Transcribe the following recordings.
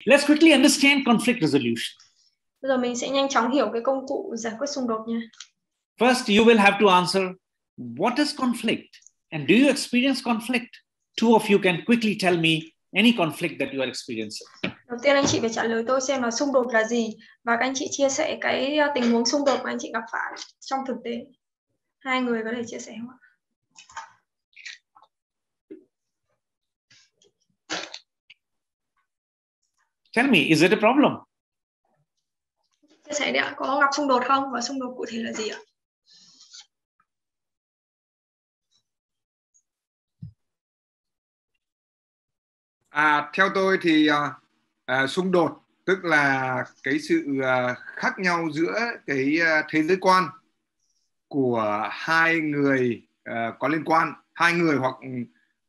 Let's quickly understand conflict resolution. Bây giờ mình sẽ nhanh chóng hiểu cái công cụ giải quyết xung đột nha. First, you will have to answer, what is conflict? And do you experience conflict? Two of you can quickly tell me any conflict that you are experiencing. Đầu tiên anh chị phải trả lời tôi xem là xung đột là gì và các anh chị chia sẻ cái tình huống xung đột mà anh chị gặp phải trong thực tế. Hai người có thể chia sẻ không ạ? Tell me, is it a problem? Chia sẻ đi ạ, có gặp xung đột không và xung đột cụ thể là gì ạ? Theo tôi thì xung đột tức là cái sự khác nhau giữa cái thế giới quan của hai người có liên quan, hai người hoặc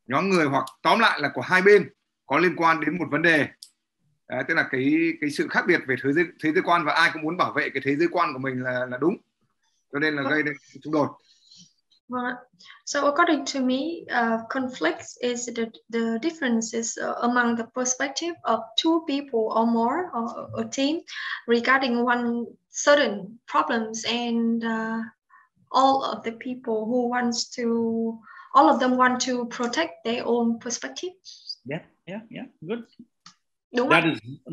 nhóm người, hoặc tóm lại là của hai bên có liên quan đến một vấn đề. Tức là cái sự khác biệt về thế giới quan, và ai cũng muốn bảo vệ cái thế giới quan của mình là đúng, cho nên là gây nên xung đột. So according to me, conflicts is the differences among the perspective of two people or more or a team regarding one certain problems, and all of the people who all of them want to protect their own perspective. Yeah, good. Đúng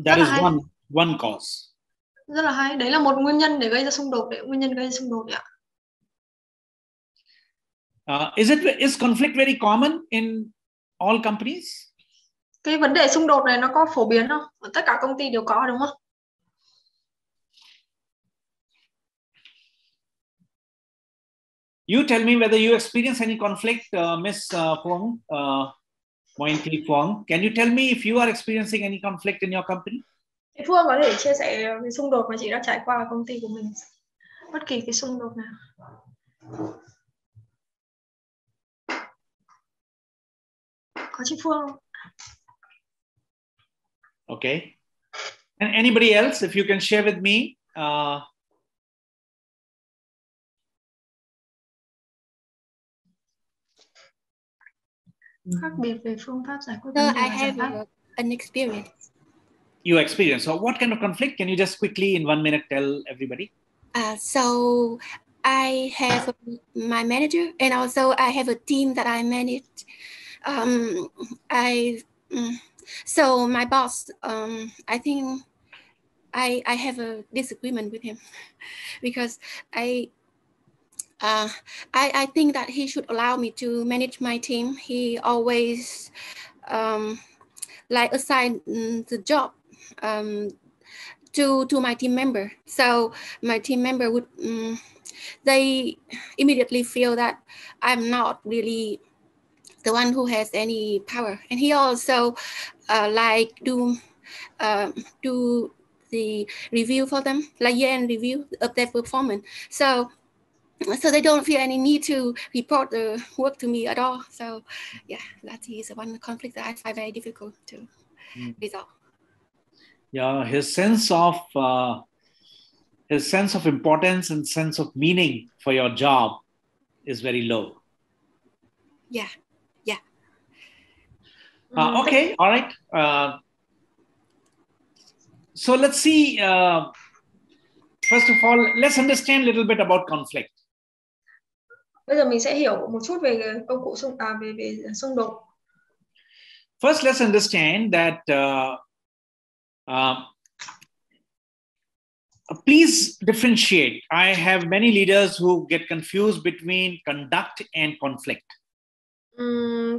that is one cause. Rất là hay. Đấy là một nguyên nhân để gây ra xung đột, nguyên nhân gây ra xung đột ạ. Is conflict very common in all companies? Cái vấn đề xung đột này nó có phổ biến không? Tất cả công ty đều có đúng không? You tell me whether you experience any conflict, Miss Phuong, Mointy Phuong. Can you tell me if you are experiencing any conflict in your company? Phương có thể chia sẻ cái xung đột mà chị đã trải qua ở công ty của mình. Bất kỳ cái xung đột nào. Có chị Phương không? Okay. And anybody else, if you can share with me. Khác biệt về phương pháp giải quyết So vấn đề. I have an experience. You experience. So what kind of conflict? Can you just quickly in 1 minute tell everybody? So I have my manager, and also I have a team that I manage. So my boss, I think I have a disagreement with him because I think that he should allow me to manage my team. He always assign the job to my team member. So my team member would they immediately feel that I'm not really the one who has any power. And he also do the review for them, like year-end review of their performance. So they don't feel any need to report the work to me at all. So yeah, that is one conflict that I find very difficult to resolve. Yeah, his sense of importance and sense of meaning for your job is very low. Yeah. Okay, all right. So let's see. First of all, let's understand a little bit about conflict. Bây giờ mình sẽ hiểu một chút về công cụ về xung đột. First, let's understand that please differentiate. I have many leaders who get confused between conduct and conflict.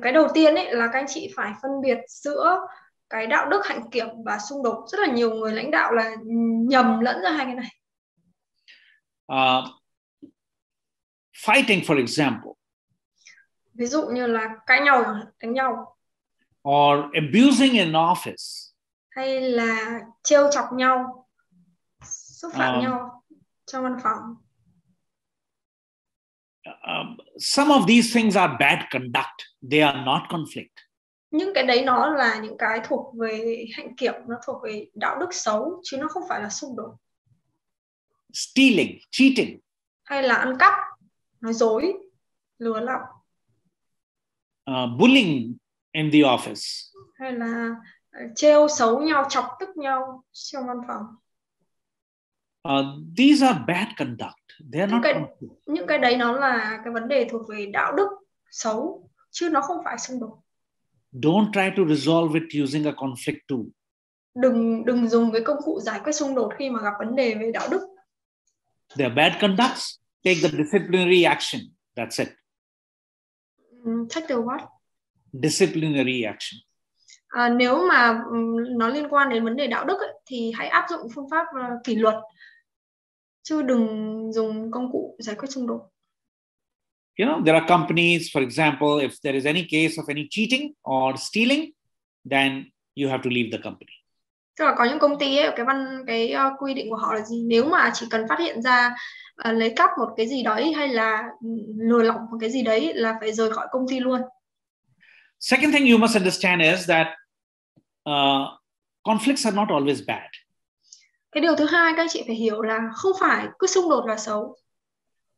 Cái đầu tiên ấy là các anh chị phải phân biệt giữa cái đạo đức hạnh kiểm và xung đột. Rất là nhiều người lãnh đạo là nhầm lẫn ra hai cái này. Fighting, for example. Ví dụ như là cãi nhau, đánh nhau. Or abusing in office. Hay là trêu chọc nhau, xúc phạm nhau trong văn phòng. Some of these things are bad conduct. They are not conflict. Những cái đấy nó là những cái thuộc về hạnh kiểm, nó thuộc về đạo đức xấu, chứ nó không phải là xung đột. Stealing, cheating. Hay là ăn cắp, nói dối, lừa lọc. Bullying in the office. Hay là trêu xấu nhau, chọc tức nhau trong văn phòng. These are bad conduct. They are not những cái đấy nó là cái vấn đề thuộc về đạo đức xấu, chứ nó không phải xung đột. Don't try to resolve it using a conflict tool. Đừng dùng cái công cụ giải quyết xung đột khi mà gặp vấn đề về đạo đức. They are bad conducts. Take the disciplinary action. That's it. Take the what? Disciplinary action. Nếu mà nó liên quan đến vấn đề đạo đức ấy, thì hãy áp dụng phương pháp kỷ luật, chứ đừng dùng công cụ giải quyết xung đột. You know, there are companies, for example, if there is any case of any cheating or stealing, then you have to leave the company. Tức là có những công ty ấy, cái quy định của họ là gì? Nếu mà chỉ cần phát hiện ra lấy cắp một cái gì đấy hay là lừa lọc một cái gì đấy là phải rời khỏi công ty luôn. Second thing you must understand is that conflicts are not always bad. Cái điều thứ hai các anh chị phải hiểu là không phải cứ xung đột là xấu.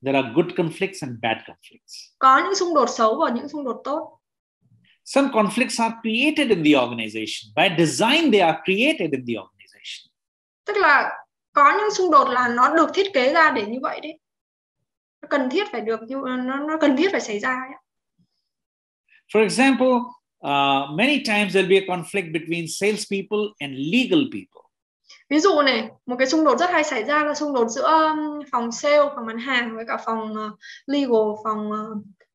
There are good conflicts and bad conflicts. Có những xung đột xấu và những xung đột tốt. Some conflicts are created in the organization. By design, they are created in the organization. Tức là có những xung đột là nó được thiết kế ra để như vậy đấy. Nó cần thiết phải được, nó cần thiết phải xảy ra ấy. For example, many times there'll be a conflict between salespeople and legal people. Ví dụ này, một cái xung đột rất hay xảy ra là xung đột giữa phòng sale, phòng bán hàng với cả phòng legal,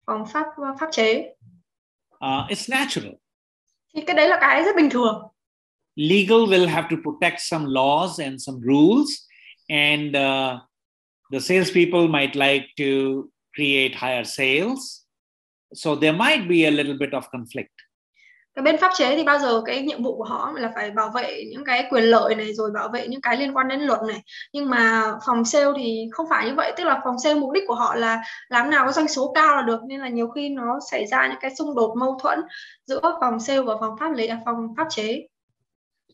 phòng pháp chế. It's natural. Thì cái đấy là cái rất bình thường. Legal will have to protect some laws and some rules, and the salespeople might like to create higher sales. So there might be a little bit of conflict. Cái bên pháp chế thì bao giờ cái nhiệm vụ của họ là phải bảo vệ những cái quyền lợi này, rồi bảo vệ những cái liên quan đến luật này. Nhưng mà phòng sale thì không phải như vậy, tức là phòng sale mục đích của họ là làm nào có doanh số cao là được, nên là nhiều khi nó xảy ra những cái xung đột mâu thuẫn giữa phòng sale và phòng pháp chế.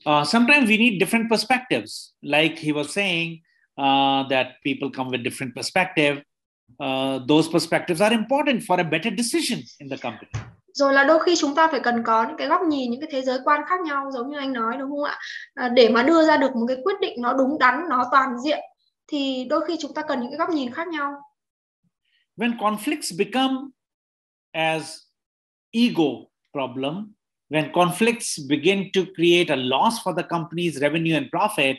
Sometimes we need different perspectives. Like he was saying that people come with different perspective. Those perspectives are important for a better decision in the company. Rồi là đôi khi chúng ta phải cần có những cái góc nhìn, những cái thế giới quan khác nhau, giống như anh nói đúng không ạ? Để mà đưa ra được một cái quyết định nó đúng đắn, nó toàn diện, thì đôi khi chúng ta cần những cái góc nhìn khác nhau. When conflicts become as ego problem, when conflicts begin to create a loss for the company's revenue and profit,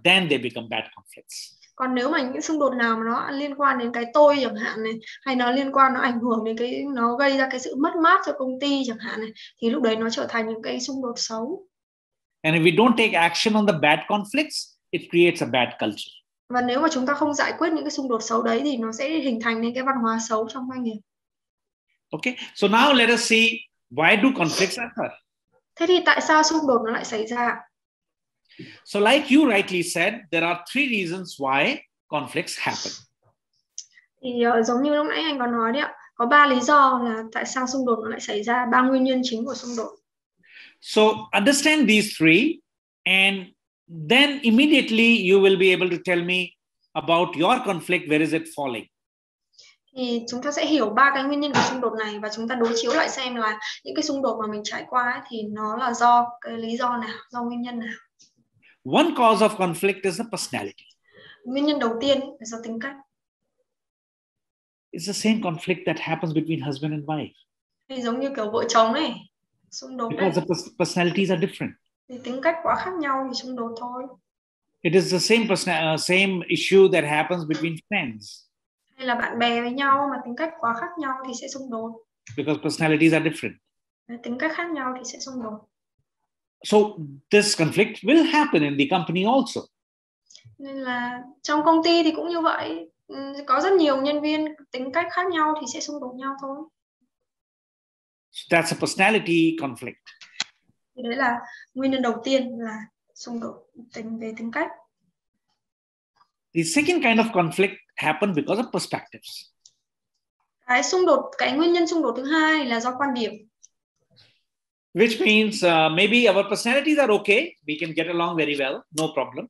then they become bad conflicts. Còn nếu mà những xung đột nào mà nó liên quan đến cái tôi chẳng hạn này, hay nó ảnh hưởng đến nó gây ra cái sự mất mát cho công ty chẳng hạn này, thì lúc đấy nó trở thành những cái xung đột xấu. And if we don't take action on the bad conflicts, it creates a bad culture. Và nếu mà chúng ta không giải quyết những cái xung đột xấu đấy thì nó sẽ hình thành nên cái văn hóa xấu trong doanh nghiệp. Okay, so now let us see why do conflicts occur. Thế thì tại sao xung đột nó lại xảy ra? So like you rightly said, there are 3 reasons why conflicts happen. Thì giống như lúc nãy anh có nói đấy ạ, có 3 lý do là tại sao xung đột nó lại xảy ra, 3 nguyên nhân chính của xung đột. So understand these 3 and then immediately you will be able to tell me about your conflict, where is it falling. Thì chúng ta sẽ hiểu 3 cái nguyên nhân của xung đột này và chúng ta đối chiếu lại xem là những cái xung đột mà mình trải qua ấy, thì nó là do cái lý do nào, do nguyên nhân nào. One cause of conflict is the personality. Nguyên nhân đầu tiên là do tính cách. It's the same conflict that happens between husband and wife. Thì giống như kiểu vợ chồng này, xung đột because đấy. the personalities are different. Thì tính cách quá khác nhau thì xung đột thôi. It is the same issue that happens between friends. Hay là bạn bè với nhau mà tính cách quá khác nhau thì sẽ xung đột. Because personalities are different. Tính cách khác nhau thì sẽ xung đột. So this conflict will happen in the company also. Nên là trong công ty thì cũng như vậy, có rất nhiều nhân viên tính cách khác nhau thì sẽ xung đột nhau thôi. So that's a personality conflict. Thì đấy là nguyên nhân đầu tiên là xung đột về tính cách. The second kind of conflict happen because of perspectives. Cái nguyên nhân xung đột thứ hai là do quan điểm. Which means maybe our personalities are okay, we can get along very well, no problem.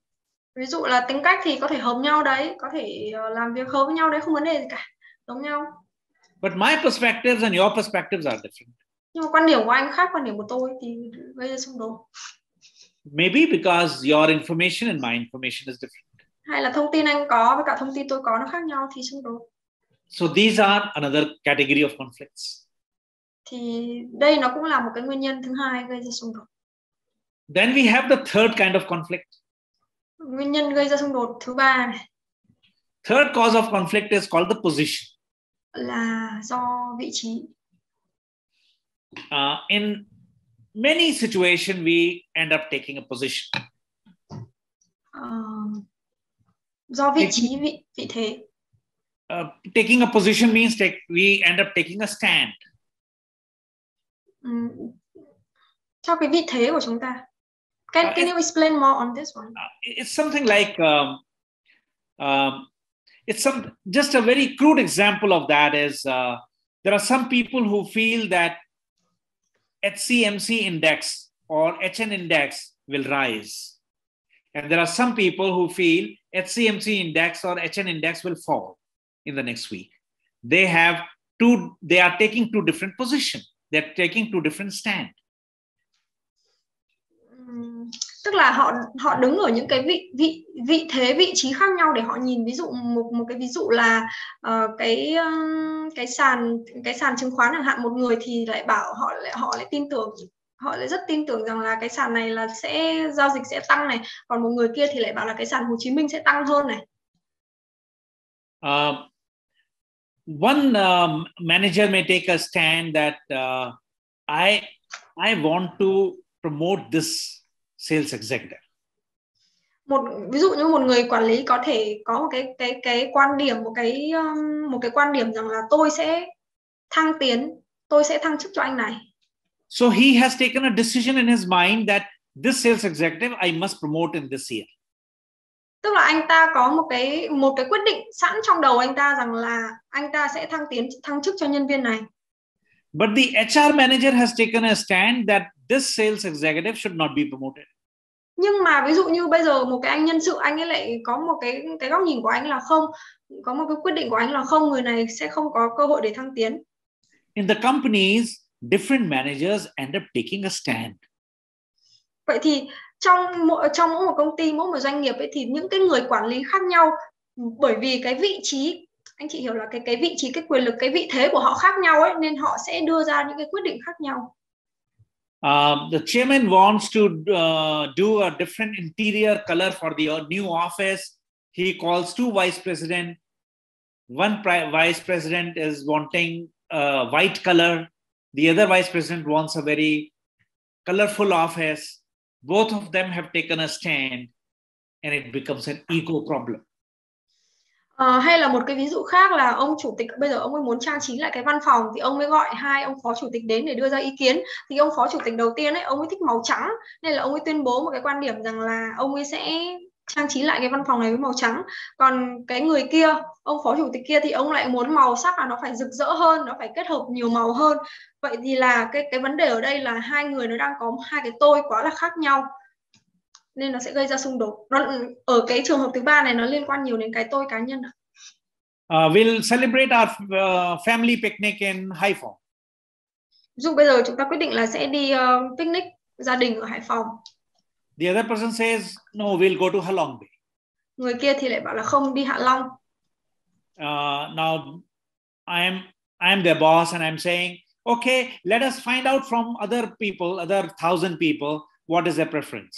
Ví dụ là tính cách thì có thể hợp nhau đấy, có thể làm việc hợp với nhau đấy, không vấn đề gì cả, giống nhau. But my perspectives and your perspectives are different. Nhưng mà quan điểm của anh khác quan điểm của tôi thì gây ra xung đột. Maybe because your information and my information is different. Hay là thông tin anh có với cả thông tin tôi có nó khác nhau thì xung đột. So these are another category of conflicts. Thì đây nó cũng là một cái nguyên nhân thứ hai gây ra xung đột. Then we have the third kind of conflict. Nguyên nhân gây ra xung đột thứ ba này. Third cause of conflict is called the position. Là do vị trí. In many situations, we end up taking a position. Do vị trí, vị thế. Taking a position means we end up taking a stand. Cho cái vị thế của chúng ta. Can you explain more on this one? It's something like just a very crude example of that is there are some people who feel that HCMC index or HN index will rise, and there are some people who feel HCMC index or HN index will fall in the next week. They are taking two different positions. They're taking two different stand. Tức là họ đứng ở những cái vị thế, vị trí khác nhau để họ nhìn. Ví dụ một cái ví dụ là cái sàn chứng khoán chẳng hạn, một người thì lại bảo họ lại tin tưởng, họ lại rất tin tưởng rằng là cái sàn này là sẽ giao dịch sẽ tăng này, còn một người kia thì lại bảo là cái sàn Hồ Chí Minh sẽ tăng hơn này. One manager may take a stand that I want to promote this sales executive. Ví dụ như một người quản lý có thể có một cái quan điểm, một cái quan điểm rằng là tôi sẽ thăng tiến, tôi sẽ thăng chức cho anh này. So he has taken a decision in his mind that this sales executive I must promote in this year. Tức là anh ta có một cái quyết định sẵn trong đầu anh ta rằng là anh ta sẽ thăng chức cho nhân viên này. But the HR manager has taken a stand that this sales executive should not be promoted. Nhưng mà ví dụ như bây giờ một cái anh nhân sự, anh ấy lại có một cái góc nhìn của anh là không, có một cái quyết định của anh là không, người này sẽ không có cơ hội để thăng tiến. In the companies, different managers end up taking a stand. Vậy thì trong mỗi một công ty, mỗi một doanh nghiệp ấy, thì những cái người quản lý khác nhau, bởi vì cái vị trí, anh chị hiểu là cái vị trí, cái quyền lực, cái vị thế của họ khác nhau ấy, nên họ sẽ đưa ra những cái quyết định khác nhau. The chairman wants to do a different interior color for the new office. He calls two vice president. One vice president is wanting a white color. The other vice president wants a very colorful office. Both of them have taken a stand, and it becomes an ego problem. Hay là một cái ví dụ khác là ông chủ tịch bây giờ ông ấy muốn trang trí lại cái văn phòng, thì ông mới gọi hai ông phó chủ tịch đến để đưa ra ý kiến. Thì ông phó chủ tịch đầu tiên ấy, ông ấy thích màu trắng, nên là ông ấy tuyên bố một cái quan điểm rằng là ông ấy sẽ trang trí lại cái văn phòng này với màu trắng. Còn cái người kia, ông phó chủ tịch kia thì ông lại muốn màu sắc là nó phải rực rỡ hơn, nó phải kết hợp nhiều màu hơn. Vậy thì là cái vấn đề ở đây là hai người nó đang có hai cái tôi quá là khác nhau, nên nó sẽ gây ra xung đột. Ở cái trường hợp thứ ba này nó liên quan nhiều đến cái tôi cá nhân. We'll celebrate our family picnic in Hải Phòng. Dù bây giờ chúng ta quyết định là sẽ đi picnic gia đình ở Hải Phòng. The other person says, no, we'll go to Hạ Long Bay. Người kia thì lại bảo là không, đi Hạ Long. Now, I am their boss and I'm saying, okay, let us find out from other people, other 1,000 people, what is their preference.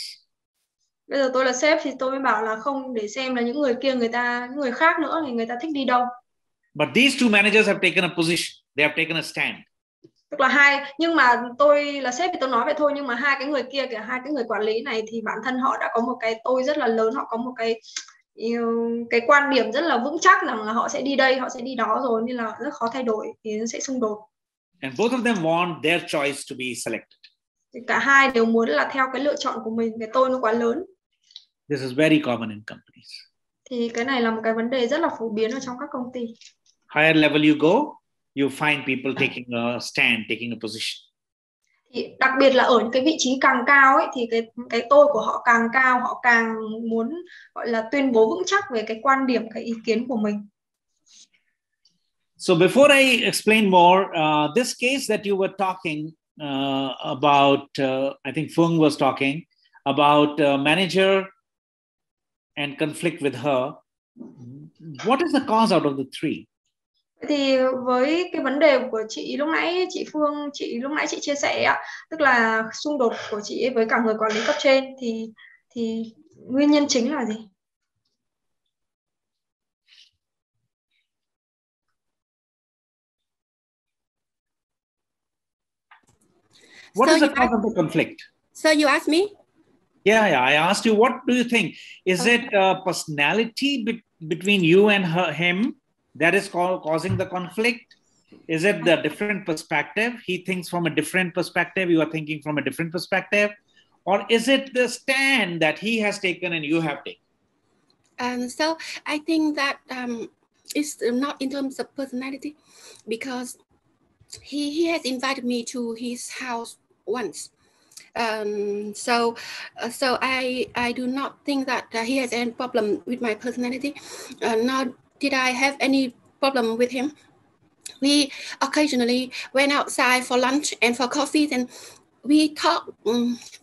Bây giờ tôi là sếp thì tôi mới bảo là không, để xem là những người kia, những người khác nữa thì người ta thích đi đâu. But these two managers have taken a position. They have taken a stand. Tức là nhưng mà tôi là sếp thì tôi nói vậy thôi, nhưng mà hai cái người kia kìa, hai cái người quản lý này thì bản thân họ đã có một cái tôi rất là lớn, họ có một cái quan điểm rất là vững chắc rằng là họ sẽ đi đây, họ sẽ đi đó rồi, nên là rất khó thay đổi, thì nó sẽ xung đột. And both of them want their choice to be selected. Thì cả hai đều muốn là theo cái lựa chọn của mình, cái tôi nó quá lớn. This is very common in companies. Thì cái này là một cái vấn đề rất là phổ biến ở trong các công ty. Higher level you go, you find people taking a stand, taking a position. Thì đặc biệt là ở những cái vị trí càng cao ấy, thì cái tôi của họ càng cao, họ càng muốn gọi là tuyên bố vững chắc về cái quan điểm, cái ý kiến của mình. So before I explain more, this case that you were talking, about, I think Phương was talking about manager and conflict with her. What is the cause out of the three? Thì với cái vấn đề của chị lúc nãy, chị Phương, lúc nãy chị chia sẻ ạ, tức là xung đột của chị ấy với cả người quản lý cấp trên, thì nguyên nhân chính là gì? What is the cause of the conflict? So you asked me? Yeah, I asked you, what do you think? Is it personality between you and him that is causing the conflict? Is it the different perspective? He thinks from a different perspective, you are thinking from a different perspective? Or is it the stand that he has taken and you have taken? So I think that it's not in terms of personality, because he has invited me to his house once. So I do not think that he has any problem with my personality, nor did I have any problem with him. We occasionally went outside for lunch and for coffee, and we talk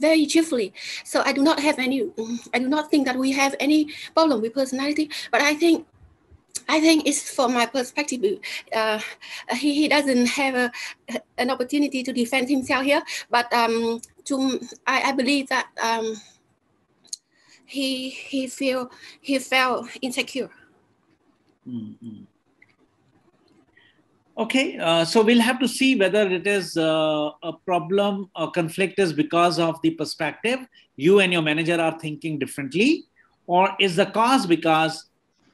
very cheerfully. So I do not think that we have any problem with personality. But I think it's from my perspective. He doesn't have an opportunity to defend himself here, but I believe that he felt insecure. Mm-hmm. Okay, so we'll have to see whether it is a problem or conflict is because of the perspective you and your manager are thinking differently, or is the cause because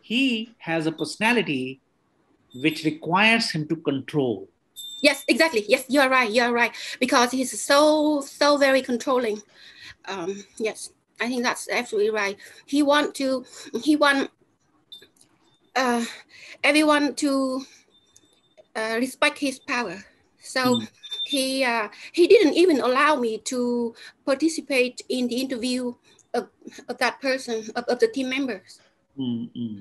he has a personality which requires him to control. Yes, exactly. Yes, you're right. Because he's so very controlling. Yes, I think that's absolutely right. He want everyone to respect his power. So he didn't even allow me to participate in the interview of that person, of the team members. Mm-hmm.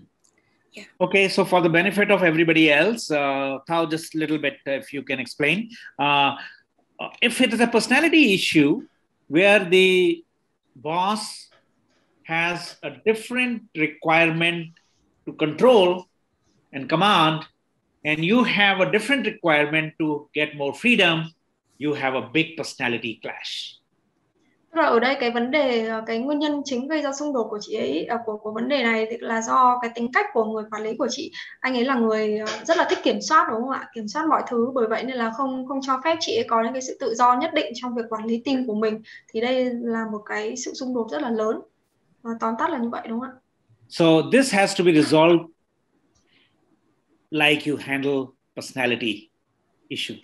Yeah. Okay, so for the benefit of everybody else, Thao, just a little bit, if you can explain. If it is a personality issue where the boss has a different requirement to control and command, and you have a different requirement to get more freedom, you have a big personality clash. Tức là ở đây cái vấn đề, cái nguyên nhân chính gây ra xung đột của chị ấy, của vấn đề này thì là do cái tính cách của người quản lý của chị. Anh ấy là người rất là thích kiểm soát, đúng không ạ? Kiểm soát mọi thứ, bởi vậy nên là không cho phép chị ấy có những cái sự tự do nhất định trong việc quản lý team của mình. Thì đây là một cái sự xung đột rất là lớn. Tóm tắt là như vậy, đúng không ạ? So this has to be resolved like you handle personality issue.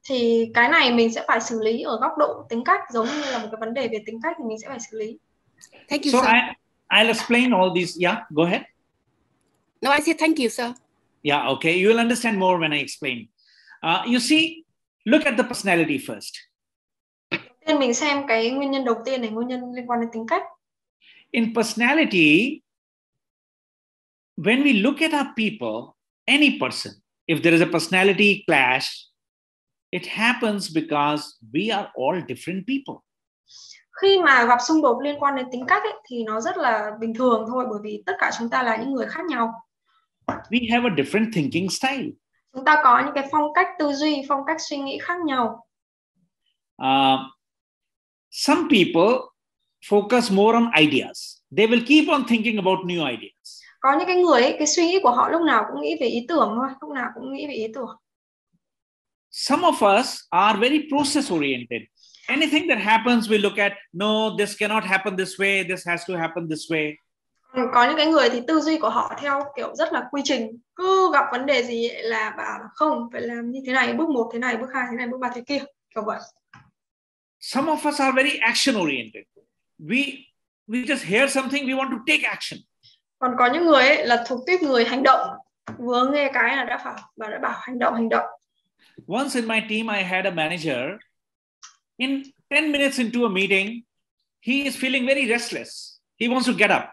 Thì cái này mình sẽ phải xử lý ở góc độ tính cách, giống như là một cái vấn đề về tính cách thì mình sẽ phải xử lý. Thank you, so sir. I'll explain all these. Yeah, go ahead. No, I said thank you, sir. Yeah, okay. You'll understand more when I explain. You see, look at the personality first. Đầu tiên mình xem cái nguyên nhân đầu tiên này, nguyên nhân liên quan đến tính cách. In personality, when we look at our people, any person, if there is a personality clash, it happens because we are all different people. Khi mà gặp xung đột liên quan đến tính cách ấy, thì nó rất là bình thường thôi, bởi vì tất cả chúng ta là những người khác nhau. We have a different thinking style. Chúng ta có những cái phong cách tư duy, phong cách suy nghĩ khác nhau. Some people focus more on ideas. They will keep on thinking about new ideas. Có những cái người ấy, cái suy nghĩ của họ lúc nào cũng nghĩ về ý tưởng thôi, lúc nào cũng nghĩ về ý tưởng. Some of us are very process oriented. Anything that happens, we look at, no, this cannot happen this way, this has to happen this way. Có những cái người thì tư duy của họ theo kiểu rất là quy trình, cứ gặp vấn đề gì là bảo không, phải làm như thế này, bước 1 thế này, bước 2 thế này, bước 3 thế kia, kiểu vậy. Some of us are very action oriented. We just hear something, we want to take action. Còn có những người ấy là thuộc tiếp người hành động, vừa nghe cái là đã bảo hành động. Once in my team, I had a manager. In 10 minutes into a meeting, he is feeling very restless. He wants to get up.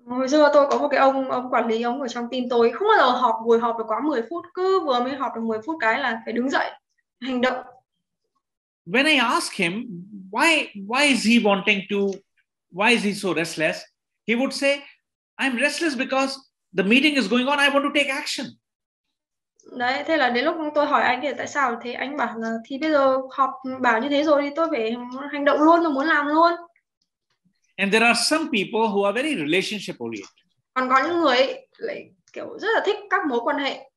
Hồi xưa tôi có một cái ông quản lý, ông ở trong team tôi không bao giờ buổi họp được quá 10 phút, cứ vừa mới họp được 10 phút cái là phải đứng dậy hành động. when I ask him, why is he so restless? He would say, I'm restless because the meeting is going on. I want to take action. Đấy, thế là đến lúc tôi hỏi anh thì tại sao thế, anh bảo là thì bây giờ họp bảo như thế rồi thì tôi phải hành động luôn, tôi muốn làm luôn. And there are some people who are very relationship oriented. Còn có những người ấy, lại kiểu rất là thích các mối quan hệ.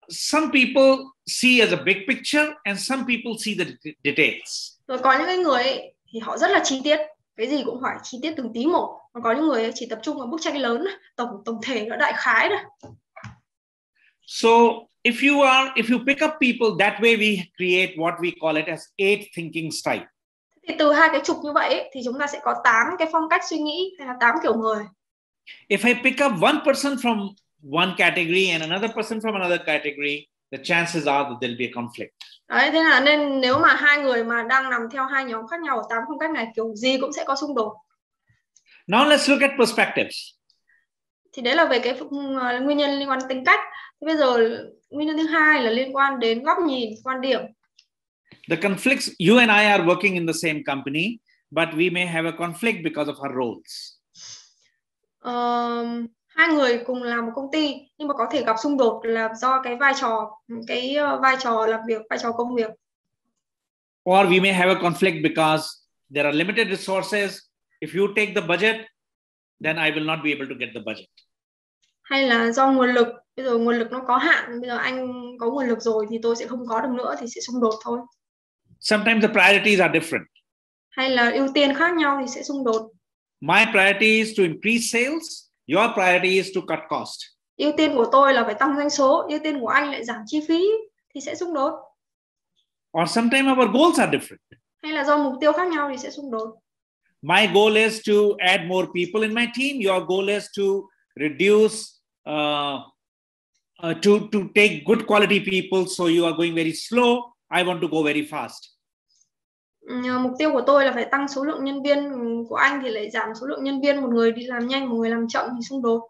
Some people see as a big picture and some people see the details. Rồi có những cái người ấy, thì họ rất là chi tiết, cái gì cũng phải chi tiết từng tí một. Còn có những người ấy chỉ tập trung vào bức tranh lớn, tổng thể nó đại khái đó. So if you pick up people that way, we create what we call it as 8 thinking style. Thì từ hai cái trục như vậy ấy, thì chúng ta sẽ có 8 cái phong cách suy nghĩ hay là 8 kiểu người. If I pick up one person from one category and another person from another category, the chances are that there'll be a conflict. Đấy, thế là nên nếu mà hai người mà đang nằm theo hai nhóm khác nhau ở 8 phong cách này, kiểu gì cũng sẽ có xung đột. Now let's look at perspectives. Thì đấy là về cái nguyên nhân liên quan đến tính cách. Thì bây giờ nguyên nhân thứ hai là liên quan đến góc nhìn, quan điểm. The conflicts, you and I are working in the same company, but we may have a conflict because of our roles. Hai người cùng làm một công ty nhưng mà có thể gặp xung đột là do cái vai trò làm việc, vai trò công việc. Or we may have a conflict because there are limited resources. If you take the budget, then I will not be able to get the budget. Hay là do nguồn lực, bây giờ nguồn lực nó có hạn, bây giờ anh có nguồn lực rồi thì tôi sẽ không có được nữa, thì sẽ xung đột thôi. Sometimes the priorities are different. Hay là ưu tiên khác nhau thì sẽ xung đột. My priority is to increase sales. Your priority is to cut cost. Ưu tiên của tôi là phải tăng doanh số, ưu tiên của anh lại giảm chi phí, thì sẽ xung đột. Or sometimes our goals are different. Hay là do mục tiêu khác nhau thì sẽ xung đột. My goal is to add more people in my team. Your goal is to reduce, to take good quality people. So you are going very slow. I want to go very fast. Mục tiêu của tôi là phải tăng số lượng nhân viên, của anh thì lại giảm số lượng nhân viên, một người đi làm nhanh, một người làm chậm thì xung đột.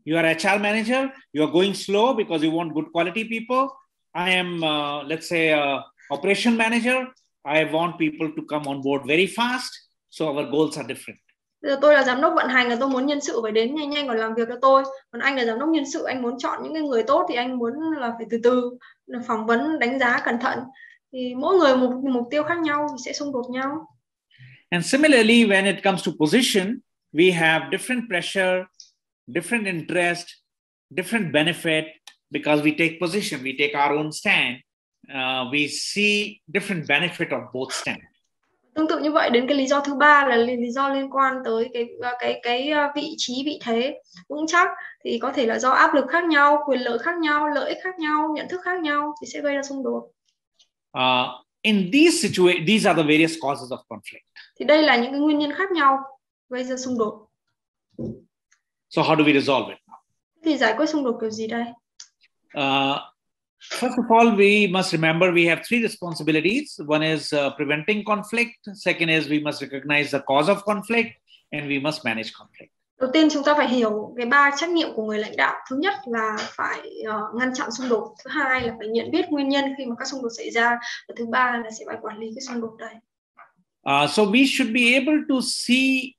You are HR manager, you are going slow because you want good quality people. I am, let's say, operation manager. I want people to come on board very fast. So our goals are different. Bây giờ tôi là giám đốc vận hành, là tôi muốn nhân sự phải đến nhanh nhanh và làm việc cho tôi. Còn anh là giám đốc nhân sự, anh muốn chọn những cái người tốt thì anh muốn là phải từ từ phỏng vấn, đánh giá cẩn thận. Thì mỗi người một mục tiêu khác nhau thì sẽ xung đột nhau. And similarly, when it comes to position, we have different pressure, different interest, different benefit, because we take position, we take our own stand. We see different benefit of both stands. Tương tự như vậy, đến cái lý do thứ ba là lý do liên quan tới cái vị trí, vị thế vững chắc, thì có thể là do áp lực khác nhau, quyền lợi khác nhau, lợi ích khác nhau, nhận thức khác nhau thì sẽ gây ra xung đột. In these situations, these are the various causes of conflict. Thì đây là những cái nguyên nhân khác nhau gây ra xung đột. So how do we resolve it now? Thì giải quyết xung đột kiểu gì đây? First of all, we must remember we have 3 responsibilities. One is preventing conflict. Second is we must recognize the cause of conflict, and we must manage conflict. Đầu tiên chúng ta phải hiểu cái 3 trách nhiệm của người lãnh đạo. Thứ nhất là phải ngăn chặn xung đột. Thứ hai là phải nhận biết nguyên nhân khi mà các xung đột xảy ra. Và thứ ba là sẽ phải quản lý cái xung đột đấy. So we should be able to see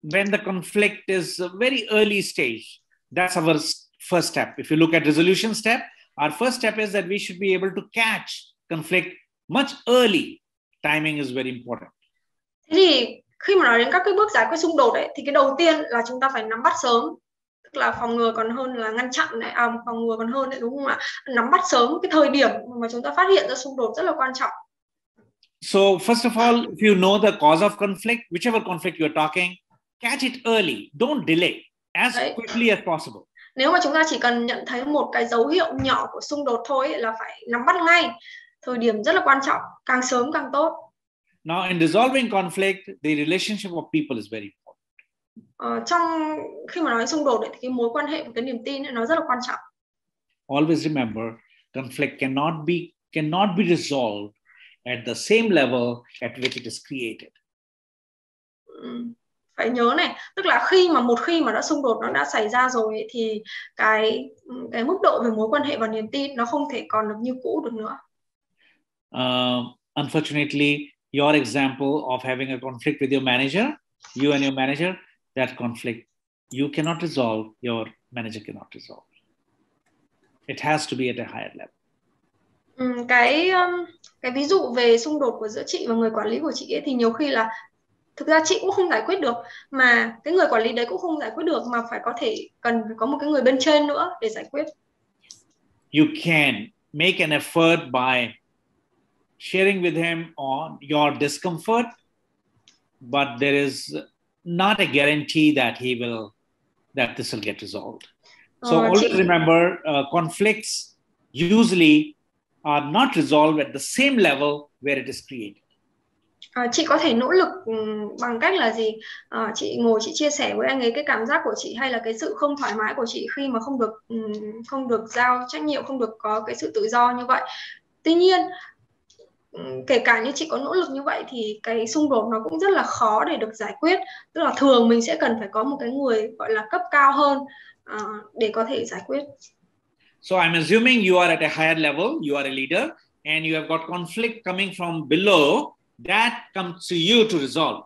when the conflict is a very early stage. That's our first step. If you look at resolution step, our first step is that we should be able to catch conflict much early. Timing is very important. Thế thì khi mà nói đến các cái bước giải quyết xung đột ấy, thì cái đầu tiên là chúng ta phải nắm bắt sớm, tức là phòng ngừa còn hơn là ngăn chặn này, phòng ngừa còn hơn đấy, đúng không ạ? Nắm bắt sớm cái thời điểm mà chúng ta phát hiện ra xung đột rất là quan trọng. So first of all, if you know the cause of conflict, whichever conflict you're talking, catch it early. Don't delay, as quickly as possible. Nếu mà chúng ta chỉ cần nhận thấy một cái dấu hiệu nhỏ của xung đột thôi là phải nắm bắt ngay. Thời điểm rất là quan trọng, càng sớm càng tốt. Now, in resolving conflict, the relationship of people is very important. Trong khi mà nói xung đột ấy, thì cái mối quan hệ và cái niềm tin ấy, nó rất là quan trọng. Always remember, conflict cannot be resolved at the same level at which it is created. phải nhớ này, tức là một khi mà đã xung đột nó đã xảy ra rồi ấy, thì cái mức độ về mối quan hệ và niềm tin nó không thể còn được như cũ được nữa. Unfortunately, your example of having a conflict with your manager, you and your manager, that conflict you cannot resolve, your manager cannot resolve. It has to be at a higher level. Cái ví dụ về xung đột của giữa chị và người quản lý của chị ấy thì nhiều khi là thực ra chị cũng không giải quyết được, mà cái người quản lý đấy cũng không giải quyết được, mà cần phải có một cái người bên trên nữa để giải quyết. You can make an effort by sharing with him on your discomfort, but there is not a guarantee that this will get resolved. So always remember, conflicts usually are not resolved at the same level where it is created. Chị có thể nỗ lực bằng cách là gì? Chị ngồi chị chia sẻ với anh ấy cái cảm giác của chị, hay là cái sự không thoải mái của chị khi mà không được giao trách nhiệm, không được có cái sự tự do như vậy. Tuy nhiên, kể cả như chị có nỗ lực như vậy thì cái xung đột nó cũng rất là khó để được giải quyết. Tức là thường mình sẽ cần phải có một cái người gọi là cấp cao hơn để có thể giải quyết. So I'm assuming you are at a higher level, you are a leader, and you have got conflict coming from below, that comes to you to resolve.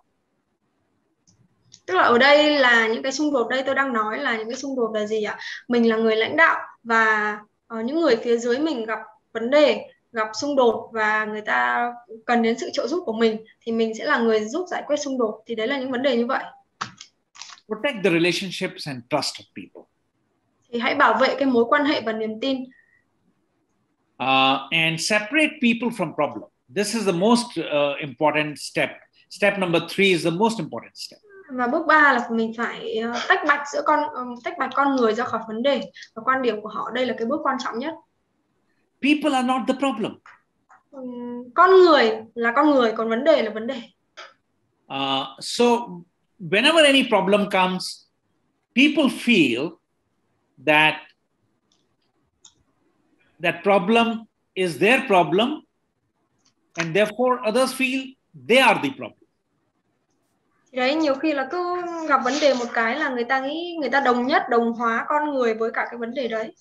Tức là ở đây là những cái xung đột, đây tôi đang nói là những cái xung đột là gì ạ? Mình là người lãnh đạo và những người phía dưới mình gặp vấn đề, gặp xung đột và người ta cần đến sự trợ giúp của mình, thì mình sẽ là người giúp giải quyết xung đột. Thì đấy là những vấn đề như vậy. Protect the relationships and trust of people. Thì hãy bảo vệ cái mối quan hệ và niềm tin. And separate people from problem. This is the most important step. Step number 3 is the most important step. Và bước 3 là mình phải tách bạch con người ra khỏi vấn đề, và quan điểm của họ đây là cái bước quan trọng nhất. People are not the problem. Con người là con người, còn vấn đề là vấn đề. So whenever any problem comes, people feel that problem is their problem, and therefore others feel they are the problem. Đấy, nhiều khi là cứ gặp vấn đề một cái là người ta nghĩ, người ta đồng hóa con người với cả cái vấn đề đấy.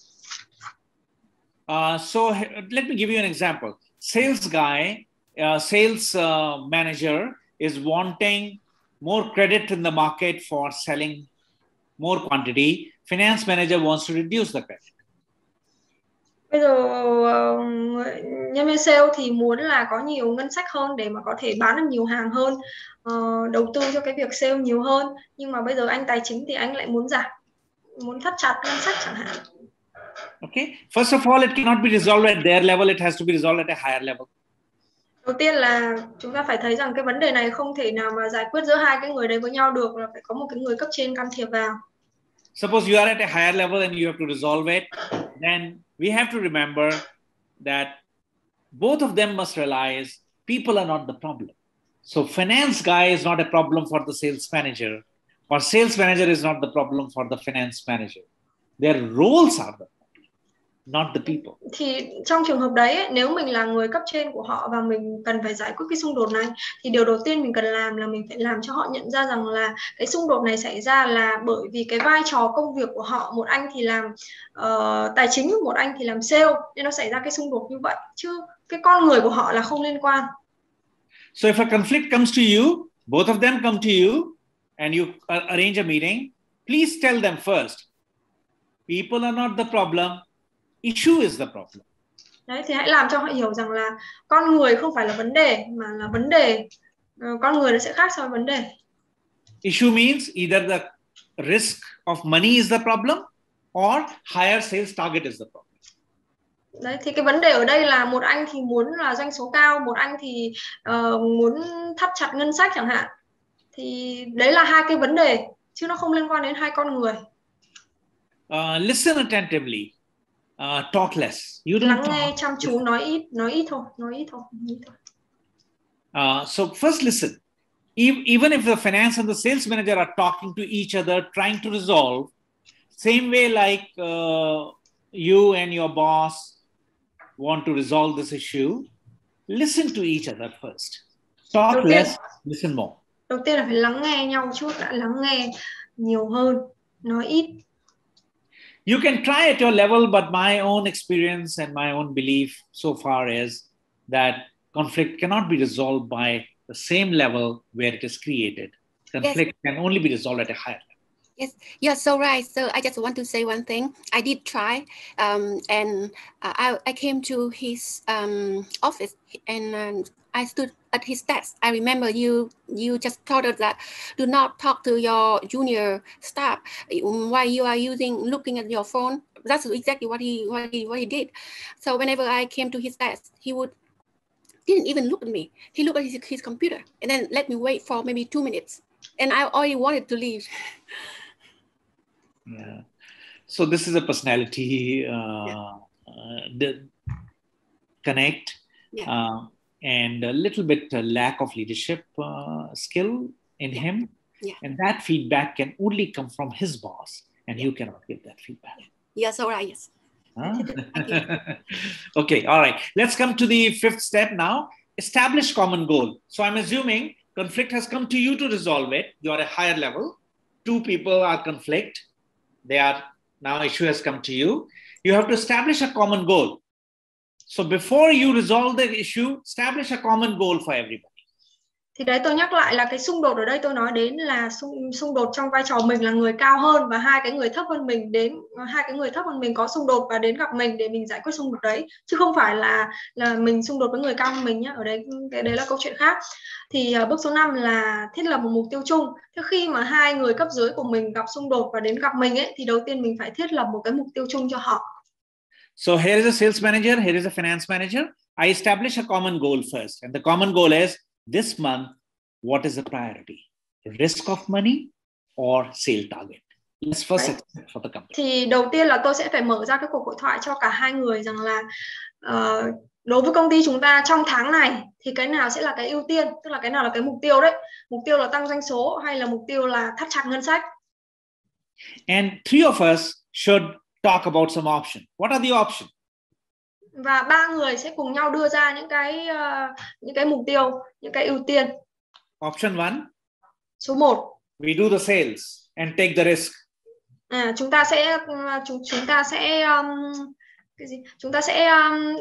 So let me give you an example. Sales guy, sales manager is wanting more credit in the market for selling more quantity. Finance manager wants to reduce the credit. Bây giờ nhân viên sale thì muốn là có nhiều ngân sách hơn để mà có thể bán được nhiều hàng hơn, đầu tư cho cái việc sale nhiều hơn, nhưng mà bây giờ anh tài chính thì anh lại muốn thắt chặt ngân sách chẳng hạn. Okay. First of all, it cannot be resolved at their level. It has to be resolved at a higher level. Đầu tiên là chúng ta phải thấy rằng cái vấn đề này không thể nào mà giải quyết giữa hai cái người đấy với nhau được, là phải có một cái người cấp trên can thiệp vào. Suppose you are at a higher level and you have to resolve it, then we have to remember that both of them must realize people are not the problem. So finance guy is not a problem for the sales manager, or sales manager is not the problem for the finance manager. Their roles are the problem, not the people. Thì trong trường hợp đấy, nếu mình là người cấp trên của họ và mình cần phải giải quyết cái xung đột này, thì điều đầu tiên mình cần làm là mình phải làm cho họ nhận ra rằng là cái xung đột này xảy ra là bởi vì cái vai trò công việc của họ, một anh thì làm tài chính, một anh thì làm sale, nên nó xảy ra cái xung đột như vậy, chứ cái con người của họ là không liên quan. So if a conflict comes to you, both of them come to you, and you arrange a meeting, please tell them first, people are not the problem, issue is the problem. Đấy, thì hãy làm cho họ hiểu rằng là con người không phải là vấn đề, mà là vấn đề, con người nó sẽ khác so với vấn đề. Issue means either the risk of money is the problem or higher sales target is the problem. Đấy, thì cái vấn đề ở đây là một anh thì muốn là doanh số cao, một anh thì muốn thắt chặt ngân sách chẳng hạn. Thì đấy là hai cái vấn đề, chứ nó không liên quan đến hai con người. Listen attentively. Talk less. You don't lắng nghe chăm chú, nói ít thôi. So first listen. Even if the finance and the sales manager are talking to each other, trying to resolve, same way like you and your boss want to resolve this issue, listen to each other first. Talk less, listen more. Đầu tiên là phải lắng nghe nhau trước, đã lắng nghe nhiều hơn, nói ít. You can try at your level, but my own experience and my own belief so far is that conflict cannot be resolved by the same level where it is created. Conflict can only be resolved at a higher level. Yes, you're so right. So I just want to say one thing. I did try, and I came to his office, and I stood at his desk. I remember you just told us that do not talk to your junior staff while you are looking at your phone. That's exactly what he did. So whenever I came to his desk, he didn't even look at me. He looked at his computer and then let me wait for maybe 2 minutes, and I already wanted to leave. Yeah. So this is a personality connect, and a little bit lack of leadership skill in him. Yeah. And that feedback can only come from his boss, and you cannot give that feedback. Yes, all right. Yes. Huh? Okay, all right. Let's come to the fifth step now. Establish common goal. So I'm assuming conflict has come to you to resolve it. You're at a higher level. Two people are conflict. Now issue has come to you. You have to establish a common goal. So before you resolve the issue, establish a common goal for everybody. Thì đấy, tôi nhắc lại là cái xung đột ở đây tôi nói đến là xung đột trong vai trò mình là người cao hơn và hai cái người thấp hơn mình có xung đột và đến gặp mình để mình giải quyết xung đột đấy, chứ không phải là mình xung đột với người cao hơn mình nhé. Ở đấy cái đấy là câu chuyện khác. Thì bước số 5 là thiết lập một mục tiêu chung. Thế khi mà hai người cấp dưới của mình gặp xung đột và đến gặp mình ấy, thì đầu tiên mình phải thiết lập một cái mục tiêu chung cho họ. So here is a sales manager, here is a finance manager. I establish a common goal first, and the common goal is this month, what is the priority? Risk of money or sale target? Let's first accept for the company. Thì đầu tiên là tôi sẽ phải mở ra cái cuộc hội thoại cho cả hai người rằng là đối với công ty chúng ta trong tháng này thì cái nào sẽ là cái ưu tiên, tức là cái nào là cái mục tiêu đấy. Mục tiêu là tăng doanh số hay là mục tiêu là thắt chặt ngân sách? And three of us should talk about some option. What are the options? Và ba người sẽ cùng nhau đưa ra những cái mục tiêu, những cái ưu tiên. Option 1. Số 1. We do the sales and take the risk. Chúng ta sẽ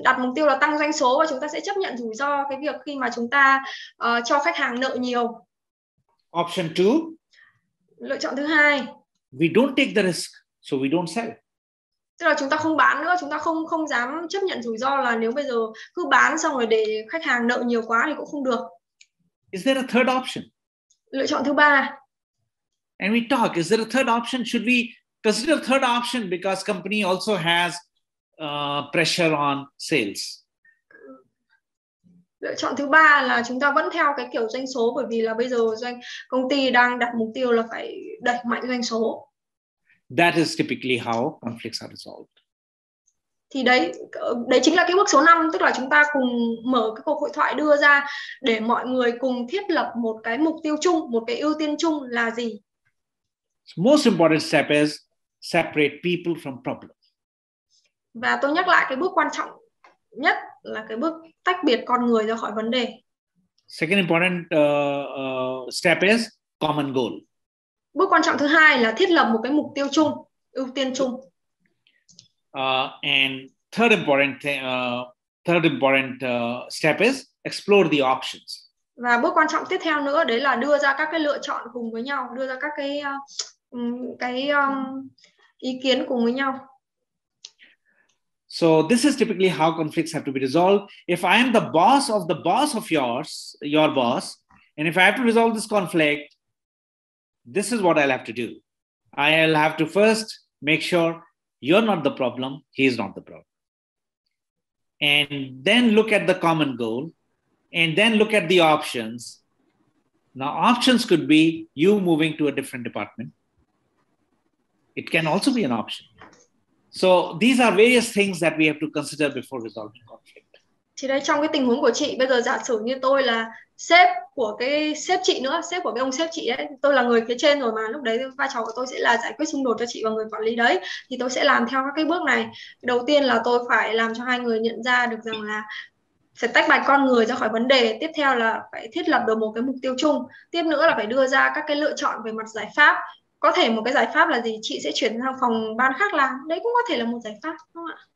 đặt mục tiêu là tăng doanh số và chúng ta sẽ chấp nhận rủi ro cái việc khi mà chúng ta cho khách hàng nợ nhiều. Option 2. Lựa chọn thứ hai. We don't take the risk, so we don't sell. Tức là chúng ta không bán nữa, chúng ta không dám chấp nhận rủi ro là nếu bây giờ cứ bán xong rồi để khách hàng nợ nhiều quá thì cũng không được. Is there a third option? Lựa chọn thứ ba. And we talk, is there a third option? Should we consider a third option because company also has pressure on sales? Lựa chọn thứ ba là chúng ta vẫn theo cái kiểu doanh số, bởi vì là bây giờ công ty đang đặt mục tiêu là phải đẩy mạnh doanh số. That is typically how conflicts are resolved. Thì đấy chính là cái bước số 5, tức là chúng ta cùng mở cái cuộc hội thoại đưa ra để mọi người cùng thiết lập một cái mục tiêu chung, một cái ưu tiên chung là gì. Most important step is separate people from problem. Và tôi nhắc lại cái bước quan trọng nhất là cái bước tách biệt con người ra khỏi vấn đề. Second important step is common goal. Bước quan trọng thứ hai là thiết lập một cái mục tiêu chung, ưu tiên chung. And third important step is explore the options. Và bước quan trọng tiếp theo nữa đấy là đưa ra các cái lựa chọn cùng với nhau, đưa ra các cái ý kiến cùng với nhau. So this is typically how conflicts have to be resolved. If I am the boss of your boss, and if I have to resolve this conflict, this is what I'll have to do. I'll have to first make sure you're not the problem, he is not the problem. And then look at the common goal, and then look at the options. Now, options could be you moving to a different department. It can also be an option. So these are various things that we have to consider before resolving conflict. Thì đây, trong cái tình huống của chị, bây giờ giả sử như tôi là sếp của cái sếp chị nữa, sếp của cái ông sếp chị đấy, tôi là người phía trên rồi mà, lúc đấy vai trò của tôi sẽ là giải quyết xung đột cho chị và người quản lý đấy, thì tôi sẽ làm theo các cái bước này. Đầu tiên là tôi phải làm cho hai người nhận ra được rằng là phải tách bạch con người ra khỏi vấn đề. Tiếp theo là phải thiết lập được một cái mục tiêu chung. Tiếp nữa là phải đưa ra các cái lựa chọn về mặt giải pháp. Có thể một cái giải pháp là gì? Chị sẽ chuyển sang phòng ban khác làm. Đấy cũng có thể là một giải pháp, đúng không ạ?